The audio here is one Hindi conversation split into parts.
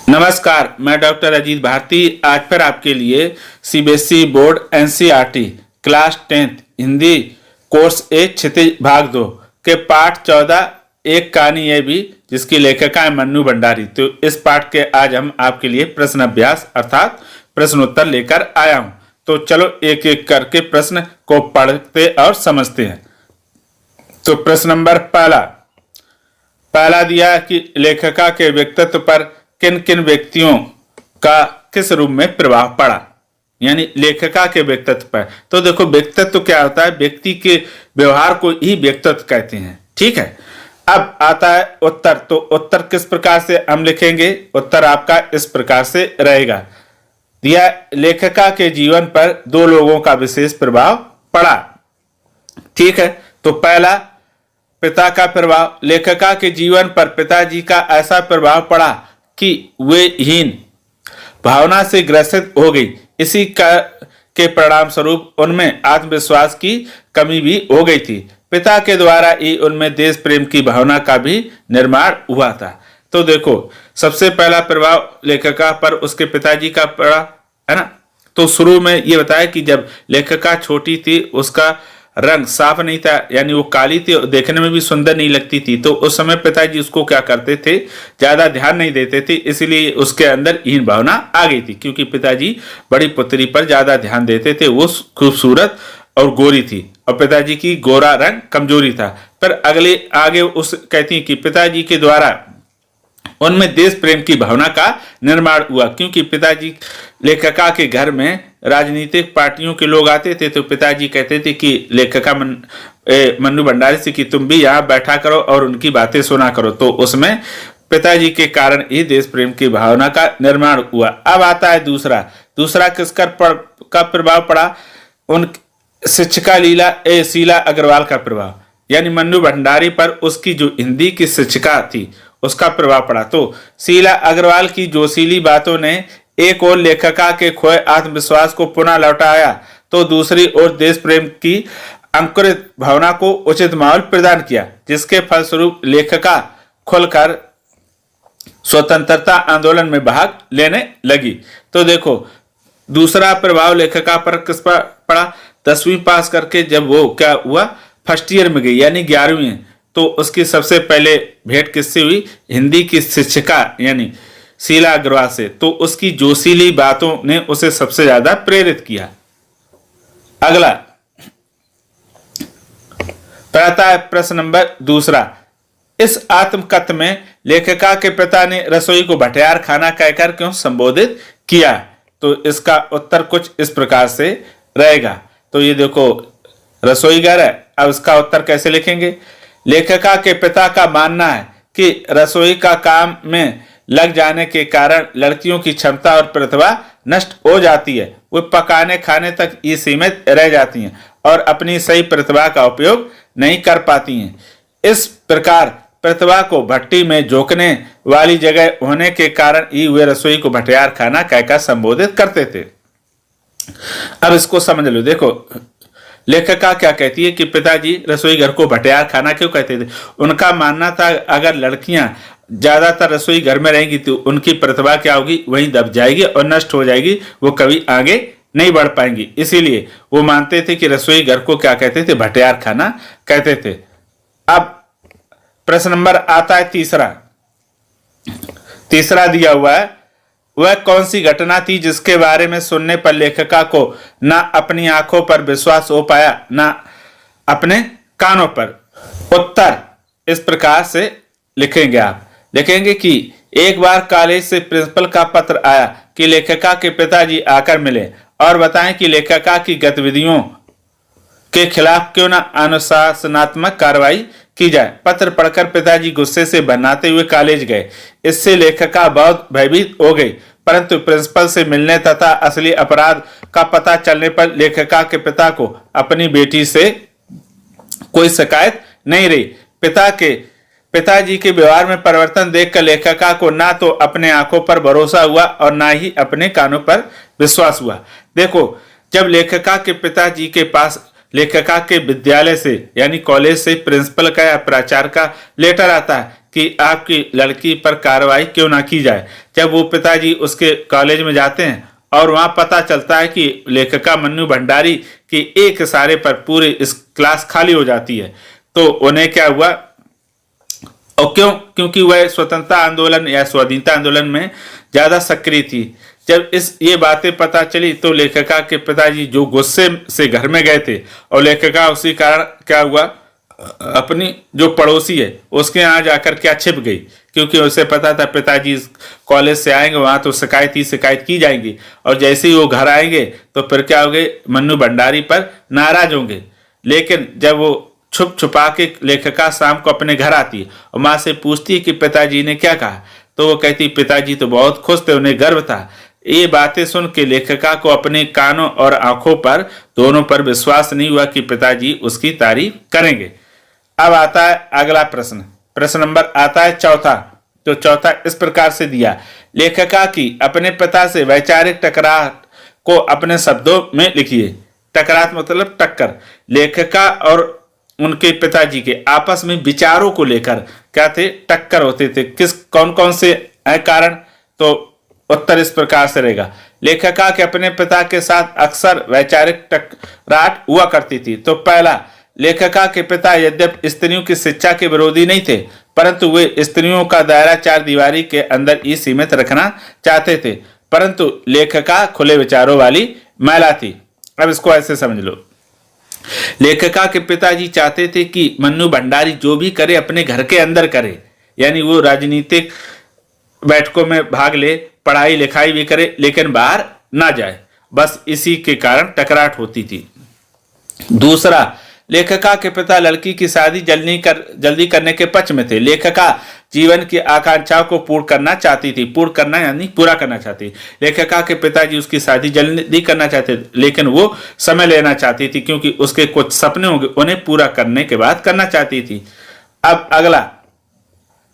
नमस्कार, मैं डॉक्टर अजीत भारती आज फिर आपके लिए CBSE board NCERT class 10th Hindi course A Kshitij भाग 2 के पाठ 14 एक कहानी ये भी जिसकी लेखिका है मन्नू भंडारी। तो इस पाठ के आज हम आपके लिए प्रश्न अभ्यास अर्थात प्रश्नोत्तर लेकर आया हूं। तो चलो एक एक करके प्रश्न को पढ़ते और समझते हैं। तो प्रश्न नंबर पहला दिया कि लेखिका के व्यक्तित्व पर किन किन व्यक्तियों का किस रूप में प्रभाव पड़ा, यानी लेखिका के व्यक्तित्व पर। तो देखो व्यक्तित्व क्या होता है, व्यक्ति के व्यवहार को ही व्यक्तित्व कहते हैं। ठीक है, अब आता है उत्तर। तो उत्तर किस प्रकार से हम लिखेंगे, उत्तर आपका इस प्रकार से रहेगा। दिया लेखिका के जीवन पर दो लोगों का विशेष प्रभाव पड़ा। ठीक है, तो पहला पिता का प्रभाव। लेखिका के जीवन पर पिताजी का ऐसा प्रभाव पड़ा कि वे हीन भावना से ग्रसित हो गई। इसी के परिणाम स्वरूप उनमें आत्मविश्वास की कमी भी हो गई थी। पिता के द्वारा ही उनमें देश प्रेम की भावना का भी निर्माण हुआ था। तो देखो सबसे पहला प्रभाव लेखिका पर उसके पिताजी का पड़ा, है ना। तो शुरू में ये बताया कि जब लेखिका छोटी थी उसका रंग साफ नहीं था, यानी वो काली थी, देखने में भी सुंदर नहीं लगती थी। तो उस समय पिताजी उसको क्या करते थे, ज्यादा ध्यान नहीं देते थे, इसलिए उसके अंदर हीन भावना आ गई थी, क्योंकि पिताजी बड़ी पुत्री पर ज्यादा ध्यान देते थे। वो खूबसूरत और गोरी थी और पिताजी की गोरा रंग कमजोरी था। पर आगे उस कहती कि पिताजी के द्वारा उनमें देश प्रेम की भावना का निर्माण हुआ, क्योंकि पिताजी लेखिका के घर में राजनीतिक पार्टियों के लोग आते थे। तो पिताजी कहते थे कि लेखिका मन्नू भंडारी से कि तुम भी यहाँ बैठा करो और उनकी बातें सुना करो। तो उसमें पिताजी के कारण ही देश प्रेम की भावना का निर्माण हुआ। अब आता है दूसरा किसका प्रभाव पड़ा, उन शिक्षिका शीला अग्रवाल का प्रभाव, यानी मन्नू भंडारी पर उसकी जो हिंदी की शिक्षिका थी उसका प्रभाव पड़ा। तो शीला अग्रवाल की जोशीली बातों ने एक और लेखिका के खोए आत्मविश्वास को पुनः लौटाया, तो दूसरी ओर देश प्रेम की अंकुरित भावना को उचित माहौल प्रदान किया, जिसके फलस्वरूप लेखिका खुलकर स्वतंत्रता आंदोलन में भाग लेने लगी। तो देखो दूसरा प्रभाव लेखिका पर किस पर पड़ा, 10वीं पास करके जब वो क्या हुआ, फर्स्ट ईयर में गई, यानी 11वीं। तो उसकी सबसे पहले भेंट किससे हुई, हिंदी की शिक्षिका यानी शीला अग्रवाल से। तो उसकी जोशीली बातों ने उसे सबसे ज्यादा प्रेरित किया। अगला आता है प्रश्न नंबर 2। इस आत्मकथ में लेखिका के पिता ने रसोई को भटियार खाना कहकर क्यों संबोधित किया। तो इसका उत्तर कुछ इस प्रकार से रहेगा। तो ये देखो रसोई घर है, अब इसका उत्तर कैसे लिखेंगे। लेखिका के पिता का मानना है कि रसोई का काम में लग जाने के कारण लड़कियों की क्षमता और प्रतिभा नष्ट हो जाती है। वे पकाने खाने तक ही सीमित रह जाती हैं और अपनी सही प्रतिभा का उपयोग नहीं कर पाती हैं। इस प्रकार प्रतिभा को भट्टी में झोंकने वाली जगह होने के कारण ही वे रसोई को भटियार खाना कहकर संबोधित करते थे। अब इसको समझ लो। देखो लेखिका क्या कहती है कि पिताजी रसोई घर को भटियार खाना क्यों कहते थे। उनका मानना था अगर लड़कियां ज्यादातर रसोई घर में रहेंगी तो उनकी प्रतिभा क्या होगी, वहीं दब जाएगी और नष्ट हो जाएगी, वो कभी आगे नहीं बढ़ पाएंगी। इसीलिए वो मानते थे कि रसोई घर को क्या कहते थे, भटियार खाना कहते थे। अब प्रश्न नंबर आता है तीसरा दिया हुआ है, वह कौन सी घटना थी जिसके बारे में सुनने पर लेखिका को ना अपनी आंखों पर विश्वास हो पाया ना अपने कानों पर। उत्तर इस प्रकार से लिखेंगे। आप लिखेंगे कि एक बार कॉलेज से प्रिंसिपल का पत्र आया कि लेखिका के पिताजी आकर मिले और बताएं कि लेखिका की गतिविधियों के खिलाफ क्यों ना अनुशासनात्मक कार्रवाई की जाए। पत्र पढ़कर पिताजी गुस्से से बनाते हुए कॉलेज गए। इससे लेखिका बहुत भयभीत हो गई, परंतु प्रिंसिपल से मिलने तथा असली अपराध का पता चलने पर लेखिका के पिता को अपनी बेटी से कोई शिकायत नहीं रही। पिताजी के व्यवहार में परिवर्तन देखकर लेखिका को ना तो अपने आंखों पर भरोसा हुआ और ना ही अपने कानों पर विश्वास हुआ। देखो जब लेखिका के पिताजी के पास लेखिका के विद्यालय से यानी कॉलेज से प्रिंसिपल का या प्राचार्य का लेटर आता है कि आपकी लड़की पर कार्रवाई क्यों ना की जाए। जब वो पिताजी उसके कॉलेज में जाते हैं और वहाँ पता चलता है कि लेखिका मन्नू भंडारी की एक इशारे पर पूरी इस क्लास खाली हो जाती है, तो उन्हें क्या हुआ, और क्यों, क्योंकि वह स्वतंत्रता आंदोलन या स्वाधीनता आंदोलन में ज़्यादा सक्रिय थी। जब ये बातें पता चली तो लेखिका के पिताजी जो गुस्से से घर में गए थे, और लेखिका उसी कारण क्या हुआ, अपनी जो पड़ोसी है उसके यहाँ जाकर क्या छिप गई, क्योंकि उसे पता था पिताजी कॉलेज से आएंगे वहाँ तो शिकायत की जाएंगी, और जैसे ही वो घर आएंगे तो फिर क्या होंगे, मन्नू भंडारी पर नाराज होंगे। लेकिन जब वो छुप छुपा के लेखिका शाम को अपने घर आती है और माँ से पूछती है कि पिताजी ने क्या कहा, तो वो कहती पिताजी तो बहुत खुश थे, उन्हें गर्व था। ये बातें सुन के लेखिका को अपने कानों और आंखों पर दोनों पर विश्वास नहीं हुआ कि पिताजी उसकी तारीफ करेंगे। अब आता है अगला प्रश्न, प्रश्न नंबर आता है चौथा। तो चौथा इस प्रकार से दिया, लेखिका की अपने पिता से वैचारिक टकरार को अपने शब्दों में लिखिए। टकरार मतलब टक्कर। लेखिका और उनके पिताजी के आपस में विचारों को लेकर क्या थे, टक्कर होते थे। कौन कौन से है कारण, तो उत्तर इस प्रकार से रहेगा, लेखिका के अपने पिता के साथ अक्सर वैचारिक टकरार हुआ करती थी। तो पहला, लेखिका के पिता यद्यपि स्त्रियों की शिक्षा के विरोधी नहीं थे, परंतु वे स्त्रियों का दायरा चार दीवारी के अंदर ही सीमित रखना चाहते थे, परंतु लेखिका खुले विचारों वाली महिला थी। अब इसको ऐसे समझ लो, लेखिका के पिताजी चाहते थे कि मन्नू भंडारी जो भी करे अपने घर के अंदर करे, यानी वो राजनीतिक बैठकों में भाग ले, पढ़ाई लिखाई भी करे, लेकिन बाहर ना जाए। बस इसी के कारण टकरार होती थी। दूसरा, लेखिका के पिता लड़की की शादी जल्दी करने के पक्ष में थे। लेखिका जीवन की आकांक्षाओं को पूर्ण करना चाहती थी, पूर्ण करना यानी पूरा करना चाहती। लेखिका के पिताजी उसकी शादी जल्दी करना चाहते थे, लेकिन वो समय लेना चाहती थी, क्योंकि उसके कुछ सपने होंगे, उन्हें पूरा करने के बाद करना चाहती थी। अब अगला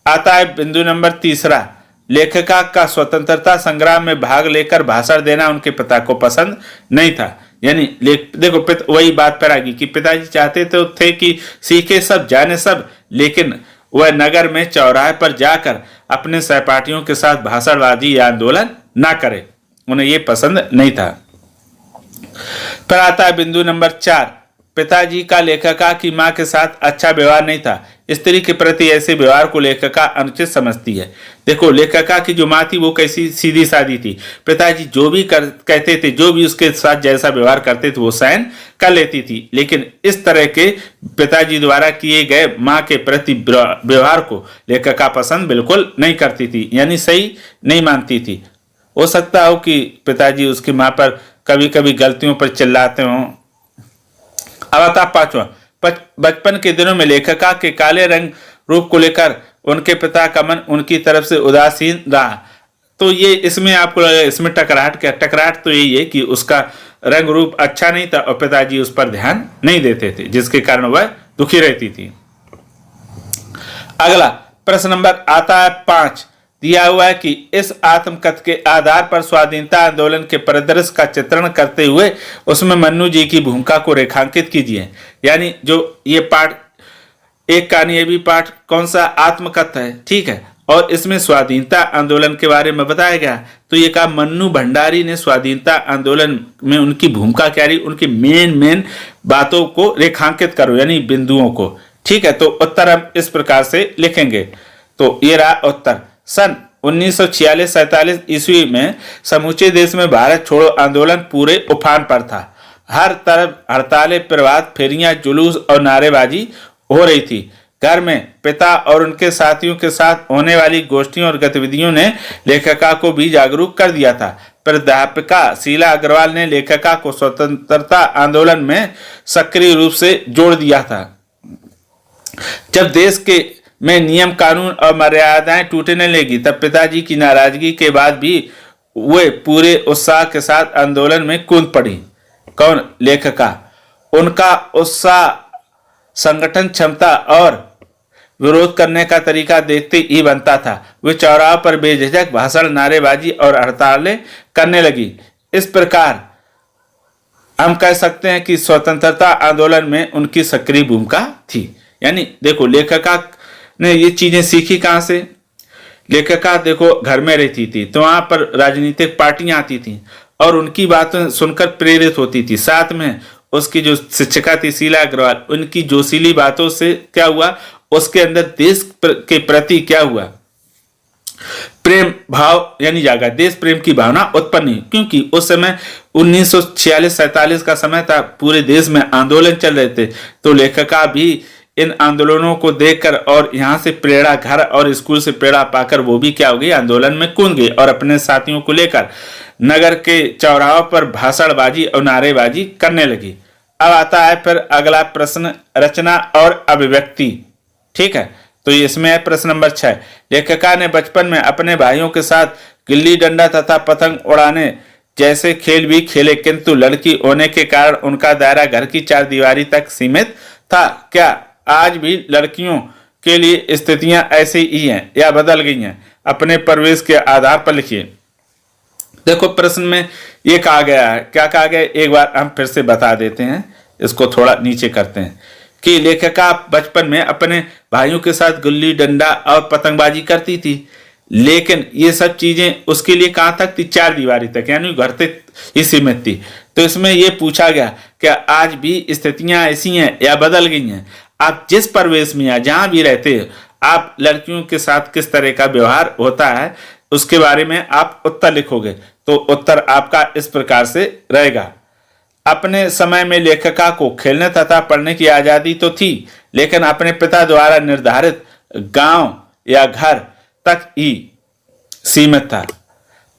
आता है बिंदु नंबर तीसरा, लेखिका का स्वतंत्रता संग्राम में भाग लेकर भाषण देना उनके पिता को पसंद नहीं था। यानी देखो वही बात पर आ गई कि पिताजी चाहते तो थे कि सीखे सब जाने सब, लेकिन वह नगर में चौराहे पर जाकर अपने सहपाठियों के साथ भाषणबाजी या आंदोलन ना करे, उन्हें ये पसंद नहीं था। फिर आता है बिंदु नंबर 4, पिताजी का लेखिका की मां के साथ अच्छा व्यवहार नहीं था। स्त्री के प्रति ऐसे व्यवहार को लेखिका अनुचित समझती है। देखो, लेखिका की जो मां थी वो कैसी सीधी सादी थी, पिताजी जो भी कहते थे, जो भी उसके साथ जैसा व्यवहार करते थे वो सहन कर लेती थी, लेकिन इस तरह के पिताजी द्वारा किए गए मां के प्रति व्यवहार को लेखिका पसंद बिल्कुल नहीं करती थी, यानी सही नहीं मानती थी। हो सकता हो कि पिताजी उसकी मां पर कभी कभी गलतियों पर चिल्लाते हों। अब आता पांचवा, बचपन के दिनों में लेखिका के काले रंग रूप को लेकर उनके पिता का मन उनकी तरफ से उदासीन रहा। तो ये इसमें आपको लगेगा इसमें टकराहट तो यही है कि उसका रंग रूप अच्छा नहीं था और पिताजी उस पर ध्यान नहीं देते थे, जिसके कारण वह दुखी रहती थी। अगला प्रश्न नंबर आता है 5, दिया हुआ है कि इस आत्मकथा के आधार पर स्वाधीनता आंदोलन के परिदृश्य का चित्रण करते हुए उसमें मन्नू जी की भूमिका को रेखांकित कीजिए। यानी जो ये पाठ, एक कहानी ये भी पाठ कौन सा, आत्मकथा है, ठीक है, और इसमें स्वाधीनता आंदोलन के बारे में बताया गया। तो ये कहा मन्नू भंडारी ने स्वाधीनता आंदोलन में उनकी भूमिका क्या रही, उनकी मेन बातों को रेखांकित करो, यानी बिंदुओं को, ठीक है। तो उत्तर हम इस प्रकार से लिखेंगे। तो ये रहा उत्तर। सन 1946-47 ईस्वी में समूचे देश में भारत छोड़ो आंदोलन पूरे उफान पर था। हर तरफ हड़तालें, प्रभात फेरियां, जुलूस और नारेबाजी हो रही थी। घर में पिता और उनके साथियों के साथ होने वाली गोष्ठियों और गतिविधियों ने लेखिका को भी जागरूक कर दिया था। प्राध्यापिका शीला अग्रवाल ने लेखिका को स्वतंत्रता आंदोलन में सक्रिय रूप से जोड़ दिया था। जब देश में नियम कानून और मर्यादाएं टूटने लगी, तब पिताजी की नाराजगी के बाद भी वे पूरे उत्साह के साथ आंदोलन में कूद पड़ी। कौन, लेखिका। उनका उत्साह संगठन क्षमता और विरोध करने का तरीका देखते ही बनता था। वे चौराहों पर बेझिझक भाषण, नारेबाजी और हड़तालें करने लगी। इस प्रकार हम कह सकते हैं कि स्वतंत्रता आंदोलन में उनकी सक्रिय भूमिका थी। यानी देखो, लेखिका ने ये चीजें सीखी कहाँ से? लेखिका देखो घर में रहती थी तो वहां पर राजनीतिक पार्टियां आती थी और उनकी बातें सुनकर प्रेरित होती थी। साथ में उसकी जो शिक्षिका थी शीला अग्रवाल, उनकी जोशीली बातों से क्या हुआ, उसके अंदर देश के प्रति क्या हुआ, प्रेम भाव यानी जागा, देश प्रेम की भावना उत्पन्न हुई। क्योंकि उस समय 1946-47 का समय था, पूरे देश में आंदोलन चल रहे थे। तो लेखिका भी इन आंदोलनों को देखकर और यहाँ से प्रेरणा, घर और स्कूल से प्रेरणा पाकर वो भी क्या हो गई, आंदोलन में कूद गई और अपने साथियों को लेकर नगर के चौराहों पर भाषणबाजी और नारेबाजी करने लगी। अब आता है फिर अगला प्रश्न, रचना और अभिव्यक्ति। ठीक है, तो इसमें है प्रश्न नंबर 6। लेखिका ने बचपन में अपने भाइयों के साथ गिल्ली डंडा तथा पतंग उड़ाने जैसे खेल भी खेले, किंतु लड़की होने के कारण उनका दायरा घर की चार दीवारी तक सीमित था। क्या आज भी लड़कियों के लिए स्थितियां ऐसी ही हैं या बदल गई हैं? अपने परिवेश के आधार पर लिखिए। देखो प्रश्न में ये कहा गया है, क्या कहा गया, एक बार हम फिर से बता देते हैं, इसको थोड़ा नीचे करते हैं कि लेखिका बचपन में अपने भाइयों के साथ गुल्ली डंडा और पतंगबाजी करती थी, लेकिन ये सब चीजें उसके लिए कहाँ तक थी, चार दीवारी तक, यानी घर तक ही सीमित थी। तो इसमें यह पूछा गया कि आज भी स्थितियां ऐसी हैं या बदल गई हैं? आप जिस परिवेश में या जहां भी रहते हो, आप लड़कियों के साथ किस तरह का व्यवहार होता है उसके बारे में आप उत्तर लिखोगे। तो उत्तर आपका इस प्रकार से रहेगा। अपने समय में लेखिका को खेलने तथा पढ़ने की आजादी तो थी, लेकिन अपने पिता द्वारा निर्धारित गांव या घर तक ही सीमित था।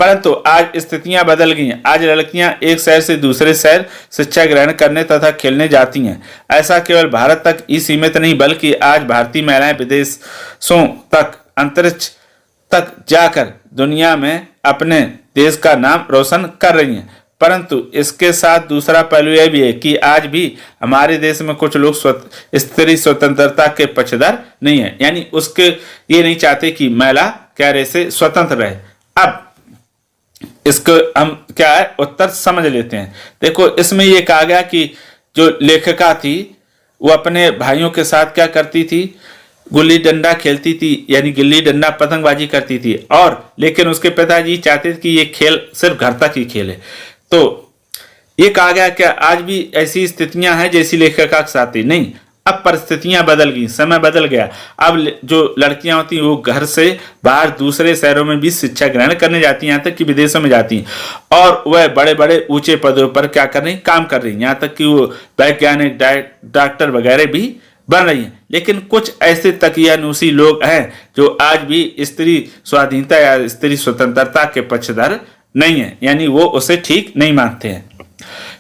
परंतु आज स्थितियां बदल गई हैं। आज लड़कियां एक शहर से दूसरे शहर शिक्षा ग्रहण करने तथा खेलने जाती हैं। ऐसा केवल भारत तक ही सीमित नहीं, बल्कि आज भारतीय महिलाएं विदेशों तक, अंतरिक्ष तक जाकर दुनिया में अपने देश का नाम रोशन कर रही हैं। परंतु इसके साथ दूसरा पहलू यह भी है कि आज भी हमारे देश में कुछ लोग स्त्री स्वतंत्रता के पक्षधर नहीं है, यानी उसके ये नहीं चाहते कि महिला क्या रहे से स्वतंत्र रहे। अब इसको हम क्या है उत्तर समझ लेते हैं। देखो इसमें यह कहा गया कि जो लेखिका थी वो अपने भाइयों के साथ क्या करती थी, गुल्ली डंडा खेलती थी, यानी गिल्ली डंडा पतंगबाजी करती थी, और लेकिन उसके पिताजी चाहते थे कि ये खेल सिर्फ घर तक ही खेले। तो ये कहा गया कि आज भी ऐसी स्थितियां हैं जैसी लेखिका के साथ थी, नहीं, अब परिस्थितियां बदल गई, समय बदल गया। अब जो लड़कियां होती हैं वो घर से बाहर दूसरे शहरों में भी शिक्षा ग्रहण करने जाती हैं, यहाँ तक कि विदेशों में जाती हैं, और वह बड़े बड़े ऊंचे पदों पर क्या कर रही, काम कर रही हैं, यहाँ तक कि वो वैज्ञानिक, डॉक्टर वगैरह भी बन रही हैं। लेकिन कुछ ऐसे तकियानुसी लोग हैं जो आज भी स्त्री स्वाधीनता या स्त्री स्वतंत्रता के पक्षधर नहीं है, यानी वो उसे ठीक नहीं मानते हैं।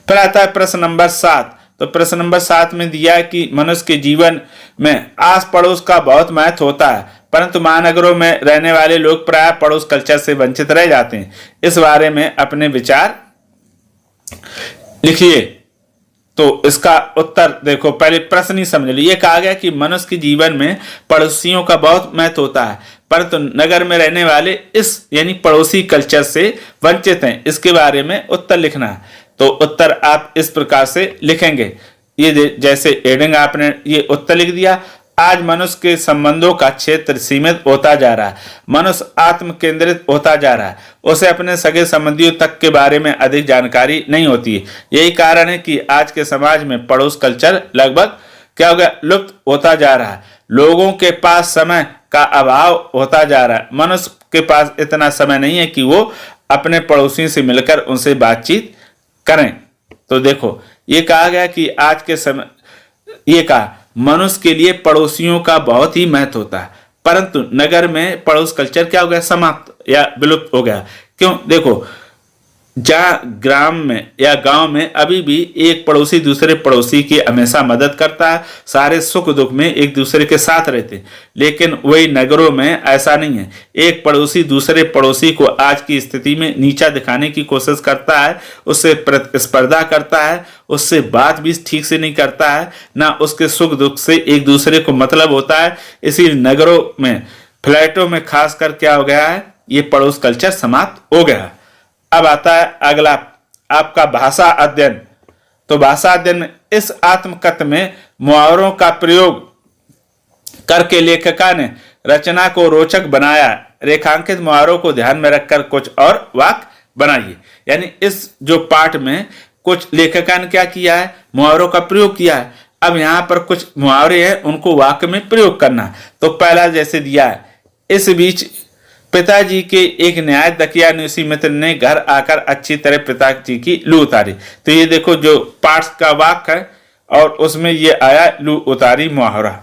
फिर आता है प्रश्न नंबर 7। तो प्रश्न नंबर 7 में दिया है कि मनुष्य के जीवन में आस पड़ोस का बहुत महत्व होता है, परंतु महानगरों में रहने वाले लोग प्राय पड़ोस कल्चर से वंचित रह जाते हैं। इस बारे में अपने विचार लिखिए। तो इसका उत्तर देखो, पहले प्रश्न ही समझ लीजिए। कहा गया कि मनुष्य के जीवन में पड़ोसियों का बहुत महत्व होता है, परंतु नगर में रहने वाले इस यानी पड़ोसी कल्चर से वंचित हैं। इसके बारे में उत्तर लिखना है। तो उत्तर आप इस प्रकार से लिखेंगे, ये जैसे हेडिंग आपने ये उत्तर लिख दिया। आज मनुष्य के संबंधों का क्षेत्र सीमित होता जा रहा है, मनुष्य आत्म केंद्रित होता जा रहा है, उसे अपने सगे संबंधियों तक के बारे में अधिक जानकारी नहीं होती है। यही कारण है कि आज के समाज में पड़ोस कल्चर लगभग क्या हो गया, लुप्त होता जा रहा है। लोगों के पास समय का अभाव होता जा रहा है। मनुष्य के पास इतना समय नहीं है कि वो अपने पड़ोसियों से मिलकर उनसे बातचीत करें। तो देखो ये कहा गया कि आज के समय, ये कहा मनुष्य के लिए पड़ोसियों का बहुत ही महत्व होता है, परंतु नगर में पड़ोस कल्चर क्या हो गया, समाप्त या विलुप्त हो गया। क्यों? देखो जहाँ ग्राम में या गांव में अभी भी एक पड़ोसी दूसरे पड़ोसी की हमेशा मदद करता है, सारे सुख दुख में एक दूसरे के साथ रहते हैं, लेकिन वही नगरों में ऐसा नहीं है। एक पड़ोसी दूसरे पड़ोसी को आज की स्थिति में नीचा दिखाने की कोशिश करता है, उससे प्रतिस्पर्धा करता है, उससे बात भी ठीक से नहीं करता है, ना उसके सुख दुख से एक दूसरे को मतलब होता है। इसी नगरों में, फ्लैटों में खासकर क्या हो गया है, ये पड़ोस कल्चर समाप्त हो गया है। अब आता है अगला आपका भाषा अध्ययन। तो भाषा अध्ययन में इस आत्मकथन में मुहावरों का प्रयोग करके लेखिका ने रचना को रोचक बनाया। रेखांकित मुहावरों को ध्यान में रखकर कुछ और वाक्य बनाइए। यानी इस जो पाठ में कुछ लेखिका ने क्या किया है, मुहावरों का प्रयोग किया है। अब यहाँ पर कुछ मुहावरे हैं, उनको वाक्य में प्रयोग करना। तो पहला जैसे दिया है, इस बीच पिताजी के एक निहायत दकियानुसी मित्र ने घर आकर अच्छी तरह पिताजी की लू उतारी। तो ये देखो जो पाठ का वाक्य है और उसमें ये आया लू उतारी मुहावरा।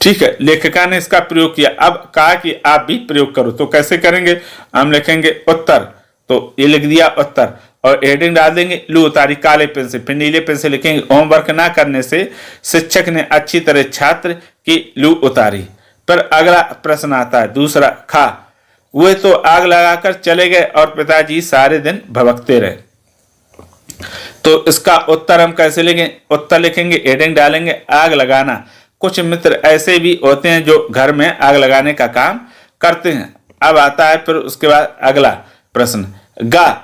ठीक है, लेखिका ने इसका प्रयोग किया। अब कहा कि आप भी प्रयोग करो। तो कैसे करेंगे, हम लिखेंगे उत्तर, तो ये लिख दिया उत्तर और हेडिंग डाल देंगे लू उतारी काले पेन से, फिर नीले पेन से लिखेंगे होमवर्क ना करने से शिक्षक ने अच्छी तरह छात्र की लू उतारी। पर अगला प्रश्न आता है दूसरा, खा वे तो आग लगाकर चले गए और पिताजी सारे दिन भभकते रहे। तो इसका उत्तर हम कैसे लिखेंगे, उत्तर लिखेंगे, हेडिंग डालेंगे आग लगाना। कुछ मित्र ऐसे भी होते हैं जो घर में आग लगाने का काम करते हैं। अब आता है फिर उसके बाद अगला प्रश्न, गा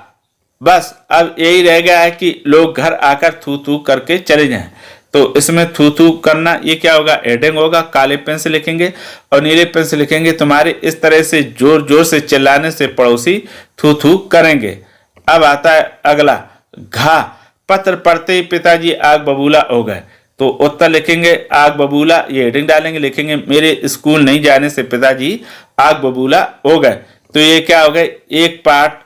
बस अब यही रह गया है कि लोग घर आकर थू थू करके चले जाएं। तो इसमें थू थू करना ये क्या होगा, हेडिंग होगा, काले पेन से लिखेंगे और नीले पेन से लिखेंगे तुम्हारे इस तरह से जोर जोर से चिल्लाने से पड़ोसी थू थू करेंगे। अब आता है अगला, घा पत्र पढ़ते ही पिताजी आग बबूला हो गए। तो उत्तर लिखेंगे आग बबूला, ये हेडिंग डालेंगे, लिखेंगे मेरे स्कूल नहीं जाने से पिताजी आग बबूला हो गए। तो ये क्या हो गए, एक पाठ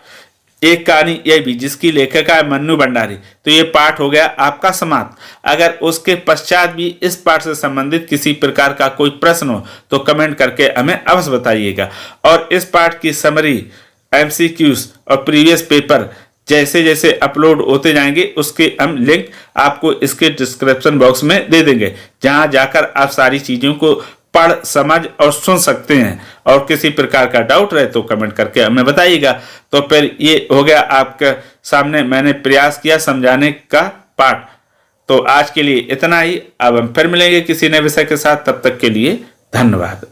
एक कहानी ये भी जिसकी लेखिका है मन्नू भंडारी। तो ये पाठ हो गया आपका समाप्त। अगर उसके पश्चात भी इस पाठ से संबंधित किसी प्रकार का कोई प्रश्न हो तो कमेंट करके हमें अवश्य बताइएगा। और इस पाठ की समरी, एमसीक्यूज और प्रीवियस पेपर जैसे जैसे अपलोड होते जाएंगे उसके हम लिंक आपको इसके डिस्क्रिप्शन बॉक्स में दे देंगे, जहां जाकर आप सारी चीजों को पढ़ समझ और सुन सकते हैं। और किसी प्रकार का डाउट रहे तो कमेंट करके हमें बताइएगा। तो फिर ये हो गया आपके सामने मैंने प्रयास किया समझाने का पाठ। तो आज के लिए इतना ही। अब हम फिर मिलेंगे किसी नए विषय के साथ, तब तक के लिए धन्यवाद।